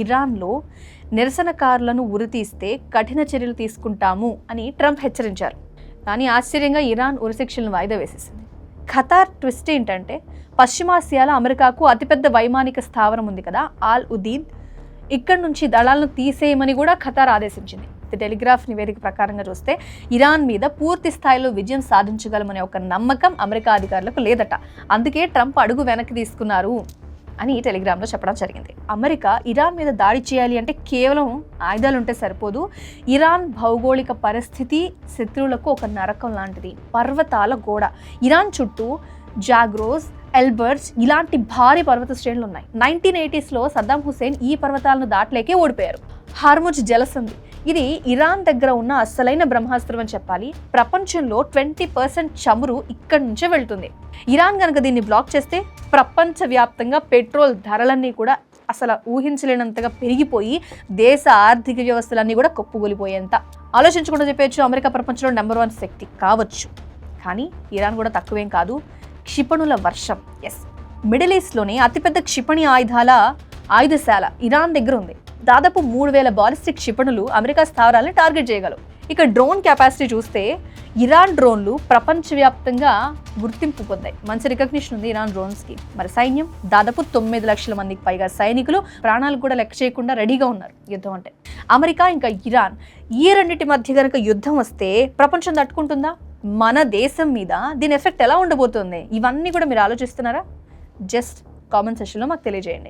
ఇరాన్లో నిరసనకారులను ఉరితీస్తే కఠిన చర్యలు తీసుకుంటాము అని ట్రంప్ హెచ్చరించారు. కానీ ఆశ్చర్యంగా ఇరాన్ ఉరిశిక్షలను వాయిదా వేసేసింది. ఖతార్ ట్విస్ట్ ఏంటంటే, పశ్చిమాసియాలో అమెరికాకు అతిపెద్ద వైమానిక స్థావరం ఉంది కదా, ఆల్ ఉదీద్, ఇక్కడి నుంచి దళాలను తీసేయమని కూడా ఖతార్ ఆదేశించింది. ది టెలిగ్రాఫ్ నివేదిక ప్రకారంగా చూస్తే ఇరాన్ మీద పూర్తి స్థాయిలో విజయం సాధించగలమనే ఒక నమ్మకం అమెరికా అధికారులకు లేదట. అందుకే ట్రంప్ అడుగు వెనక్కి తీసుకున్నారు అని టెలిగ్రామ్లో చెప్పడం జరిగింది. అమెరికా ఇరాన్ మీద దాడి చేయాలి అంటే కేవలం ఆయుధాలు ఉంటే సరిపోదు. ఇరాన్ భౌగోళిక పరిస్థితి శత్రువులకు ఒక నరకం లాంటిది. పర్వతాల గోడ. ఇరాన్ చుట్టూ జాగ్రోస్, ఎల్బర్ట్స్ ఇలాంటి భారీ పర్వత శ్రేణులు ఉన్నాయి. 1980sలో సద్దాం హుసేన్ ఈ పర్వతాలను దాటలేకే ఓడిపోయారు. హార్ముజ్ జలసంధి, ఇది ఇరాన్ దగ్గర ఉన్న అసలైన బ్రహ్మాస్త్రం అని చెప్పాలి. ప్రపంచంలో 20% చమురు ఇక్కడి నుంచే వెళ్తుంది. ఇరాన్ కనుక దీన్ని బ్లాక్ చేస్తే ప్రపంచవ్యాప్తంగా పెట్రోల్ ధరలన్నీ కూడా అసలు ఊహించలేనంతగా పెరిగిపోయి దేశ ఆర్థిక వ్యవస్థలన్నీ కూడా కొప్పుగొలిపోయేంత. ఆలోచించకుండా చెప్పచ్చు, అమెరికా ప్రపంచంలో నెంబర్ 1 శక్తి కావచ్చు, కానీ ఇరాన్ కూడా తక్కువేం కాదు. క్షిపణుల వర్షం. ఎస్, మిడిల్ ఈస్ట్లోనే అతిపెద్ద క్షిపణి ఆయుధశాల ఇరాన్ దగ్గర ఉంది. దాదాపు 3000 బాలిస్టిక్ క్షిపణులు అమెరికా స్థావరాలను టార్గెట్ చేయగలవు. ఇక డ్రోన్ కెపాసిటీ చూస్తే ఇరాన్ డ్రోన్లు ప్రపంచవ్యాప్తంగా గుర్తింపు పొందాయి. మంచి రికగ్నిషన్ ఉంది ఇరాన్ డ్రోన్స్కి. మరి సైన్యం దాదాపు 9 లక్షల మందికి పైగా సైనికులు ప్రాణాలు కూడా లెక్క చేయకుండా రెడీగా ఉన్నారు యుద్ధం అంటే. అమెరికా ఇంకా ఇరాన్ ఈ రెండింటి మధ్య కనుక యుద్ధం వస్తే ప్రపంచం తట్టుకుంటుందా? మన దేశం మీద దీని ఎఫెక్ట్ ఎలా ఉండబోతుంది? ఇవన్నీ కూడా మీరు ఆలోచిస్తున్నారా? జస్ట్ కామెంట్ సెక్షన్లో మాకు తెలియజేయండి.